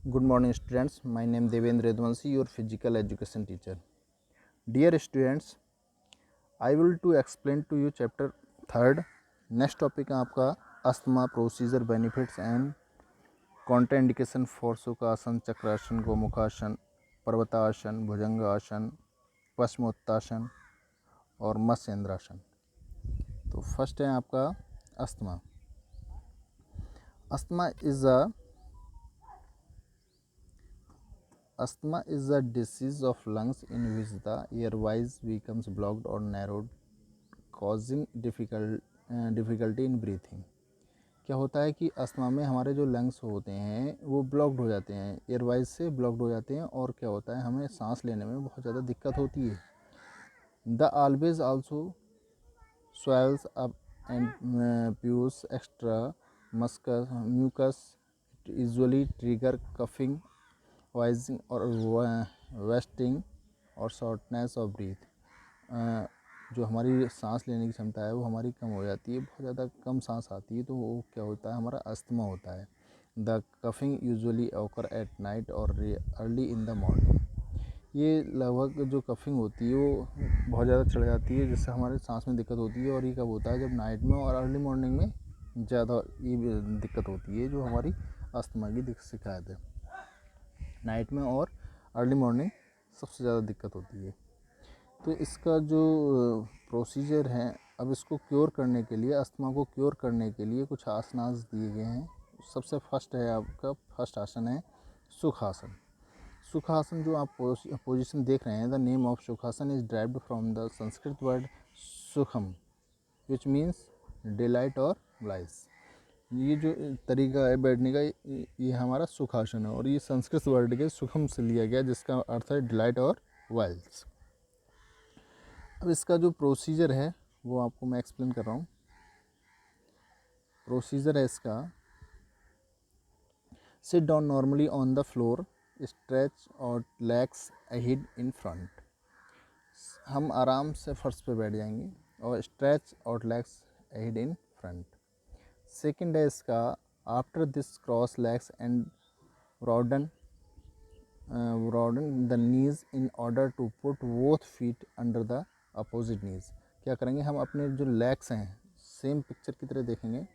Good morning students, my name Devendra Yadvanshi, your physical education teacher. Dear students, I will to explain to you chapter 3rd. Next topic है आपका asthma, procedure, benefits and contraindication for Sukhasana, Chakrasana, Gomukhasana, Parvatasana, Bhujangasana, Paschimottanasana और मत्स्येंद्रासन। तो first है आपका asthma. Asthma is a disease of lungs in which the airways becomes blocked or narrowed, causing difficulty in breathing. क्या होता है कि अस्थमा में हमारे जो लंग्स होते हैं वो ब्लॉक्ड हो जाते हैं, एयरवाइज से ब्लॉक्ड हो जाते हैं और क्या होता है हमें सांस लेने में बहुत ज़्यादा दिक्कत होती है। The always also swells up and pues extra mucus. It usually trigger coughing, wheezing और वेस्टिंग और शॉर्टनेस ऑफ ब्रीथ। जो हमारी सांस लेने की क्षमता है वो हमारी कम हो जाती है, बहुत ज़्यादा कम सांस आती है, तो वो क्या होता है हमारा अस्थमा होता है। The coughing usually occur at night और अर्ली इन द मॉर्निंग। ये लगभग जो कफिंग होती है वो बहुत ज़्यादा चढ़ जाती है जिससे हमारे सांस में दिक्कत होती है, और ये कब होता है जब नाइट में और अर्ली मॉर्निंग में ज़्यादा ये दिक्कत होती है जो हमारी अस्थमा की शिकायत है। नाइट में और अर्ली मॉर्निंग सबसे ज़्यादा दिक्कत होती है। तो इसका जो प्रोसीजर है, अब इसको क्योर करने के लिए, अस्थमा को क्योर करने के लिए कुछ आसनास दिए गए हैं। सबसे फर्स्ट है आपका फर्स्ट आसन है सुखासन। सुखासन जो आप पोजीशन देख रहे हैं, the name of Sukhasana is derived from the Sanskrit word sukham which means delight or bliss. ये जो तरीका है बैठने का ये हमारा सुखासन है और ये संस्कृत वर्ड के सुखम से लिया गया जिसका अर्थ है डिलाइट और वाइल्स। अब इसका जो प्रोसीजर है वो आपको मैं एक्सप्लेन कर रहा हूँ। प्रोसीजर है इसका, sit down normally on the floor, stretch और लेग्स अहेड इन फ्रंट। हम आराम से फर्श पे बैठ जाएंगे और स्ट्रेच और legs ahead in front. Second है इसका, after this cross legs and broaden the knees in order to put both feet under the opposite knees। क्या करेंगे हम अपने जो लेग्स हैं सेम पिक्चर की तरह देखेंगे,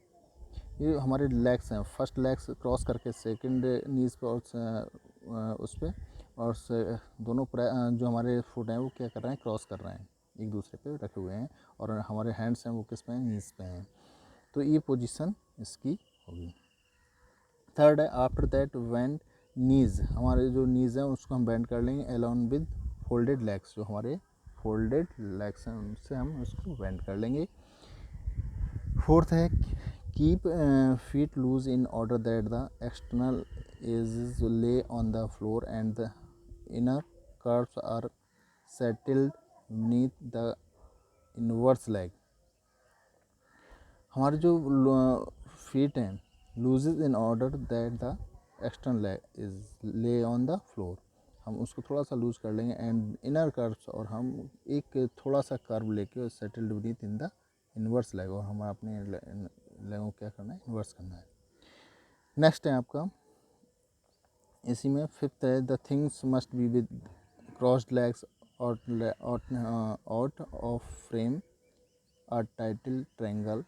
ये हमारे लेग्स हैं, फर्स्ट लेग्स क्रॉस करके सेकंड नीज पे और उस पर और दोनों जो हमारे फुट हैं वो क्या कर रहे हैं, क्रॉस कर रहे हैं, एक दूसरे पे रखे हुए हैं और हमारे हैंड्स हैं वो किस पे हैं, नीज पे हैं। तो ये पोजीशन इसकी होगी। थर्ड है आफ्टर दैट व्हेन नीज़, हमारे जो नीज़ हैं उसको हम बेंड कर लेंगे अलोंग विद फोल्डेड लेग्स, जो हमारे फोल्डेड लेग्स हैं उनसे हम उसको बेंड कर लेंगे। फोर्थ है keep feet loose in order that the external edges lay on the floor and the inner curves are settled beneath the inverse leg. हमारे जो फीट हैं looses in order that the external leg is lay on the floor, हम उसको थोड़ा सा loose कर लेंगे and inner curves, और हम एक थोड़ा सा कर्व लेके settled beneath in the inverse leg, और हमें अपने लेगों क्या करना है, इन्वर्स करना है। नेक्स्ट है आपका इसी में फिफ्थ है the things must be with crossed legs out of frame a title triangle,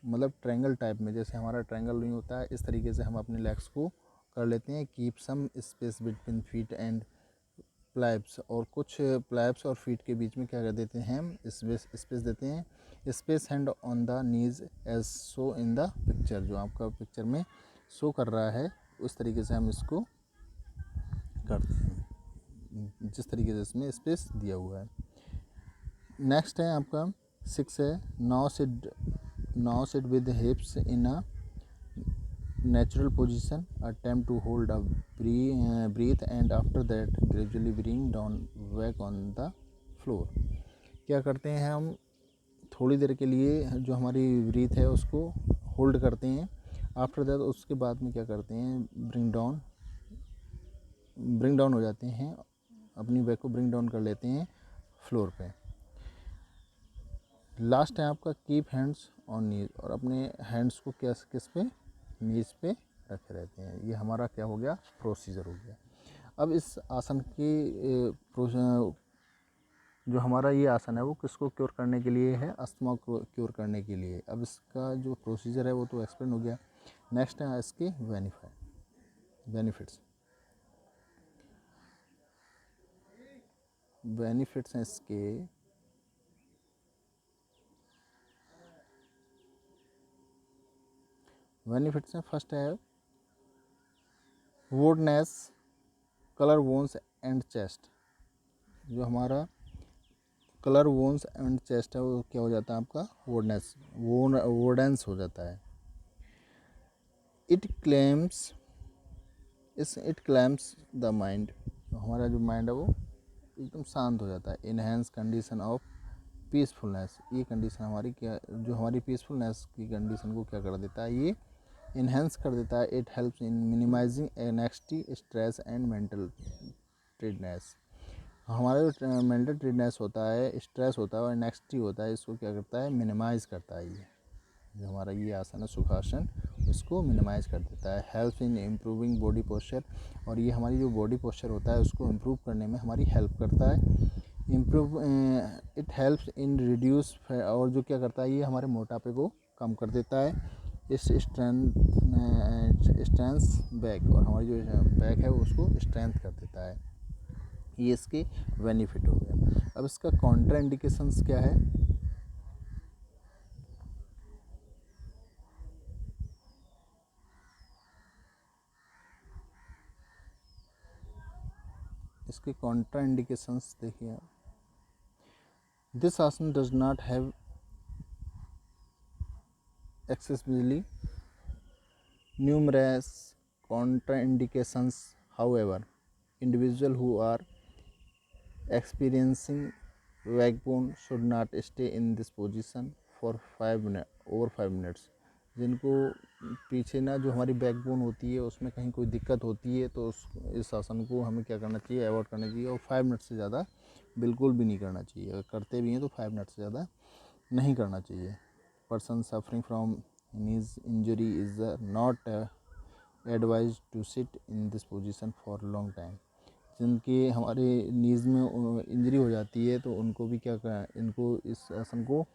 मतलब ट्रायंगल टाइप में, जैसे हमारा ट्रायंगल नहीं होता है इस तरीके से हम अपने लेग्स को कर लेते हैं। Keep some space between feet and flaps, और कुछ प्लैप्स और फीट के बीच में क्या कर देते हैं, हम स्पेस देते हैं। Space hand on the knees as so in the picture, जो आपका पिक्चर में शो कर रहा है उस तरीके से हम इसको करते हैं जिस तरीके से इसमें स्पेस दिया हुआ है। नेक्स्ट है आपका 6 है now sit with the hips in a natural position, attempt to hold a breath and after that gradually bring down back on the floor। क्या करते हैं हम थोड़ी देर के लिए जो हमारी ब्रीथ है उसको होल्ड करते हैं, आफ्टर दैट उसके बाद में क्या करते हैं, ब्रिंग डाउन हो जाते हैं, अपनी बैक को ब्रिंग डाउन कर लेते हैं फ्लोर पे। लास्ट है आपका कीप हैंड्स ऑन नीज, और अपने हैंड्स को किस पे, नीज पे रखे रहते हैं। ये हमारा क्या हो गया, प्रोसीजर हो गया। अब इस आसन की जो हमारा ये आसन है वो किसको क्योर करने के लिए है, अस्थमा को क्योर करने के लिए। अब इसका जो प्रोसीजर है वो तो एक्सप्लेन हो गया। नेक्स्ट है इसके बेनिफिट्स। बेनिफिट्स हैं इसके, बेनिफिट्स हैं फर्स्ट है वुडनेस, कलर वोन्स एंड चेस्ट। जो हमारा कलर वोन्स एंड चेस्ट है वो क्या हो जाता है आपका, वुडेंस हो जाता है। It claims the mind. हमारा जो माइंड है वो एकदम शांत हो जाता है। Enhance condition of peacefulness. ये कंडीशन हमारी क्या, जो हमारी पीसफुलनेस की कंडीशन को क्या कर देता है, ये इन्हेंस कर देता है। It helps in minimising anxiety, stress and mental tiredness. हमारा जो मेंटल ट्रेडनेस होता है, स्ट्रेस होता है और एंग्जाइटी होता है, इसको क्या करता है, मिनिमाइज़ करता है। ये जो हमारा ये आसन है सुखासन, इसको मिनिमाइज़ कर देता है। Help in improving body posture. और ये हमारी जो बॉडी पोस्चर होता है उसको इम्प्रूव करने में हमारी हेल्प करता है। It helps in reduce. और जो क्या करता है, ये हमारे मोटापे को कम कर देता है। इस स्ट्रेंथ बैक, और हमारी जो बैक है वो उसको स्ट्रेंथ कर देता है। ये इसके बेनिफिट हो गया। अब इसका कॉन्ट्रा इंडिकेशंस क्या है, इसके कॉन्ट्रा इंडिकेशंस देखिए। दिस आसन does not have accessibly numerous contraindications. However, individuals who are experiencing backbone should not stay in this position for 5 minutes. जिनको पीछे ना जो हमारी बैकबोन होती है उसमें कहीं कोई दिक्कत होती है तो इस आसन को हमें क्या करना चाहिए, अवॉइड करना चाहिए। और 5 मिनट से ज़्यादा बिल्कुल भी नहीं करना चाहिए। अगर करते भी हैं तो 5 मिनट से ज़्यादा नहीं करना चाहिए। Person suffering from knees injury is not advise to sit in this position for long time. जिनके हमारे नीज में इंजरी हो जाती है तो उनको भी इनको इस आसन को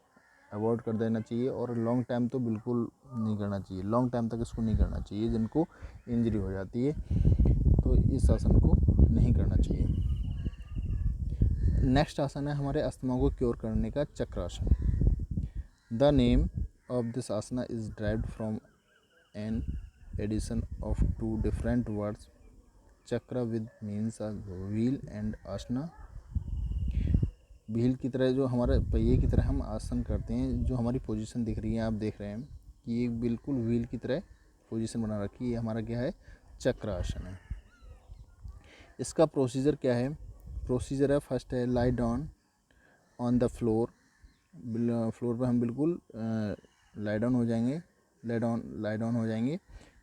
अवॉइड कर देना चाहिए। और लॉन्ग टाइम तो बिल्कुल नहीं करना चाहिए, लॉन्ग टाइम तक इसको नहीं करना चाहिए। जिनको इंजरी हो जाती है तो इस आसन को नहीं करना चाहिए। नेक्स्ट आसन है हमारे अस्थमा को क्योर करने का, chakrasana. The name of this asana is derived from an addition of 2 different words, chakra with means wheel and asana. Wheel की तरह, जो हमारे पहिए की तरह हम आसन करते हैं, जो हमारी पोजीशन दिख रही है, आप देख रहे हैं कि ये बिल्कुल व्हील की तरह पोजीशन बना रखी है। ये हमारा क्या है, चक्र आसन है। इसका प्रोसीजर क्या है, प्रोसीजर है फर्स्ट है lie down on the floor. Floor पे हम बिल्कुल लाई डाउन हो जाएंगे, लाई डाउन हो जाएंगे।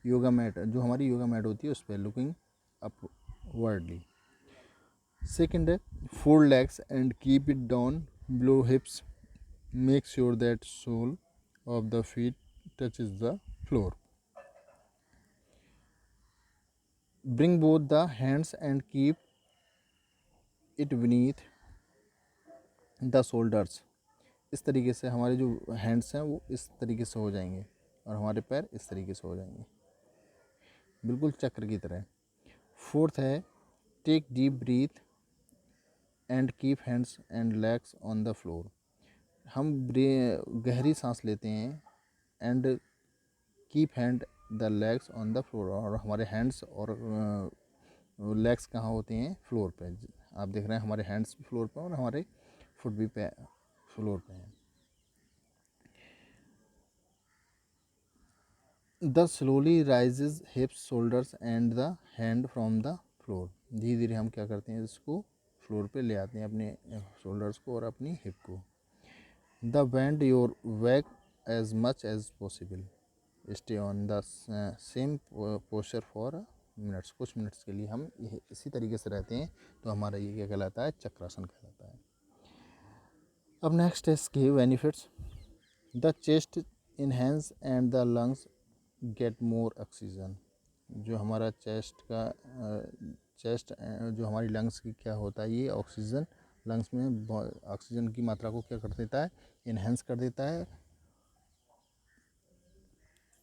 योगा मैट, जो हमारी योगा मैट होती है उस पर, लुकिंग अपवर्डली। सेकेंड है fold legs and keep it down below hips, make sure that sole of the feet touches the floor. Bring both the hands and keep it beneath the shoulders. इस तरीके से हमारे जो hands हैं वो इस तरीके से हो जाएंगे और हमारे पैर इस तरीके से हो जाएंगे, बिल्कुल चक्र की तरह। फोर्थ है take deep breath and keep hands and legs on the floor. हम गहरी सांस लेते हैं and keep hand the legs on the floor, और हमारे हैंड्स और लेग्स कहाँ होते हैं, फ्लोर पे। आप देख रहे हैं हमारे हैंड्स भी फ्लोर पे और हमारे फुट भी फ्लोर पे हैं। The slowly rises हिप्स shoulders and the hand from the floor. धीरे धीरे हम क्या करते हैं, इसको फ्लोर पे ले आते हैं, अपने शोल्डर्स को और अपनी हिप को। The bend your back as much as possible, stay on the same posture for minutes. कुछ मिनट्स के लिए हम इसी तरीके से रहते हैं तो हमारा ये क्या कहलाता है, चक्रासन कहलाता है। अब नेक्स्ट है इसके benefits. The chest enhance and the lungs get more oxygen. जो हमारा चेस्ट जो हमारी लंग्स की क्या होता है, ये ऑक्सीजन लंग्स में ऑक्सीजन की मात्रा को क्या कर देता है, इन्हेंस कर देता है।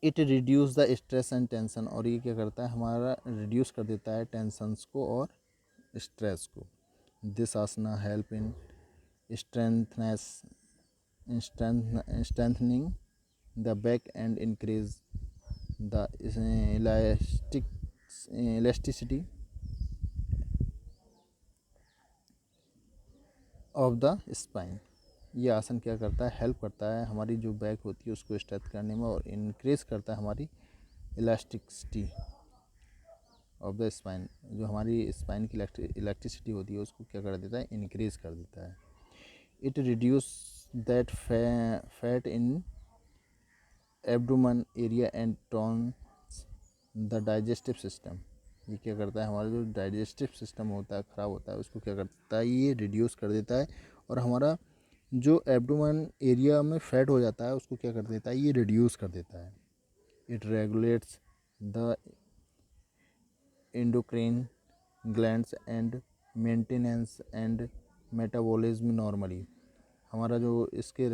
It reduce the stress and tension, और ये क्या करता है, हमारा रिड्यूस कर देता है टेंशन्स को और स्ट्रेस को। This asana help in strengthening the back and increase the elasticity of the spine. ये आसन क्या करता है, हेल्प करता है हमारी जो बैक होती है उसको स्ट्रेच करने में, और इंक्रीज करता है हमारी इलास्टिसिटी ऑफ द स्पाइन। जो हमारी स्पाइन की इलेक्ट्रिसिटी होती है उसको क्या कर देता है, इंक्रीज कर देता है। It reduce that fat in abdomen area and tones the digestive system. ये क्या करता है, हमारा जो डाइजेस्टिव सिस्टम होता है ख़राब होता है उसको क्या करता है, ये रिड्यूस कर देता है। और हमारा जो एब्डोमेन एरिया में फैट हो जाता है उसको क्या कर देता है, ये रिड्यूस कर देता है। It regulates the endocrine glands and maintenance and metabolism normally. हमारा जो इसके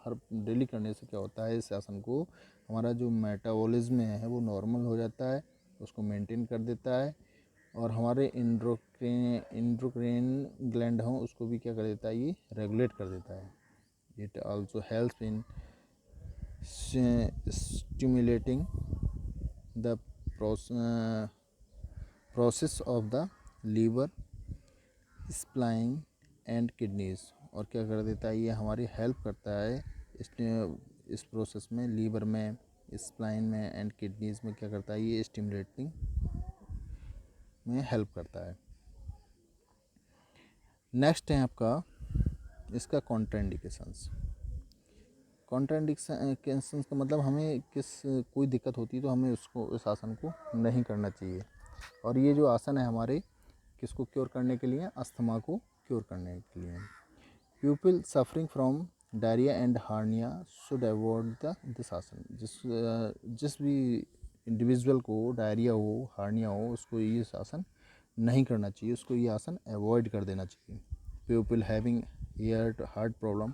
हर डेली करने से क्या होता है, इस आसन को हमारा जो मेटाबॉलिज्म है वो नॉर्मल हो जाता है, उसको मेंटेन कर देता है। और हमारे इंडोक्राइन ग्लैंड हों उसको भी क्या कर देता है, ये रेगुलेट कर देता है। It also helps in stimulating the process of the liver spleen and kidneys. और क्या कर देता है, ये हमारी हेल्प करता है इस प्रोसेस में, लीवर में, स्प्लाइन में एंड किडनीज में क्या करता है, ये स्टिमुलेटिंग में हेल्प करता है। नेक्स्ट है आपका इसका कॉन्ट्राइंडिकेशंस। कॉन्ट्राइंडिकेशंस का मतलब हमें कोई दिक्कत होती है तो हमें इस आसन को नहीं करना चाहिए। और ये जो आसन है हमारे किसको क्योर करने के लिए, अस्थमा को क्योर करने के लिए। People suffering from diarrhoea and hernia should avoid this आसन। जिस भी इंडिविजुअल को डायरिया हो, हार्निया हो, उसको ये आसन नहीं करना चाहिए, उसको ये आसन अवॉइड कर देना चाहिए। People having heart problem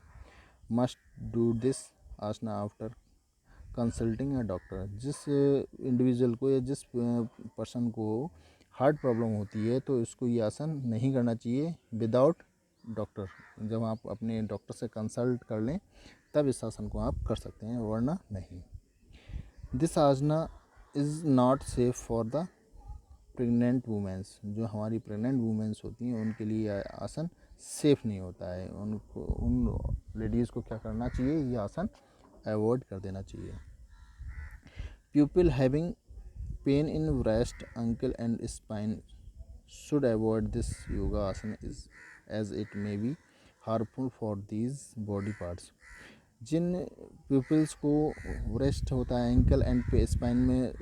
must do this asana after consulting a doctor. जिस इंडिविजुअल को या जिस पर्सन को हार्ट प्रॉब्लम होती है तो इसको ये आसन नहीं करना चाहिए विदाउट डॉक्टर। जब आप अपने डॉक्टर से कंसल्ट कर लें तब इस आसन को आप कर सकते हैं, वरना नहीं। This asana is not safe for the pregnant womens. जो हमारी प्रेग्नेंट वुमेंस होती हैं उनके लिए आसन सेफ नहीं होता है, उन लेडीज़ को क्या करना चाहिए, ये आसन अवॉइड कर देना चाहिए। People having pain in breast, uncle and spine should avoid this yoga asana as it may be harmful for these body parts। जिन पीपल्स को ब्रेस्ट होता है, एंकल एंड स्पाइन में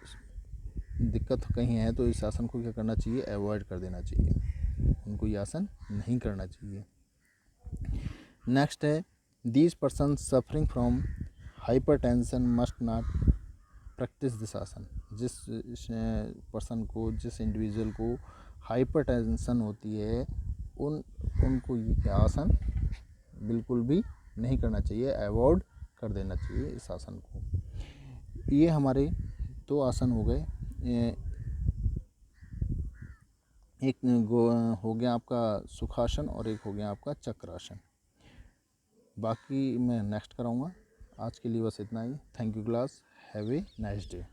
दिक्कत कहीं है तो इस आसन को क्या करना चाहिए, अवॉइड कर देना चाहिए, उनको ये आसन नहीं करना चाहिए। नेक्स्ट है these person suffering from hypertension must not practice this आसन। जिस पर्सन को, जिस इंडिविजुअल को हाइपरटेंशन होती है उनको ये आसन बिल्कुल भी नहीं करना चाहिए, अवॉइड कर देना चाहिए इस आसन को। ये हमारे दो आसन हो गए, एक हो गया आपका सुखासन और एक हो गया आपका चक्रासन। बाकी मैं नेक्स्ट कराऊंगा। आज के लिए बस इतना ही। Thank you class, have a nice day.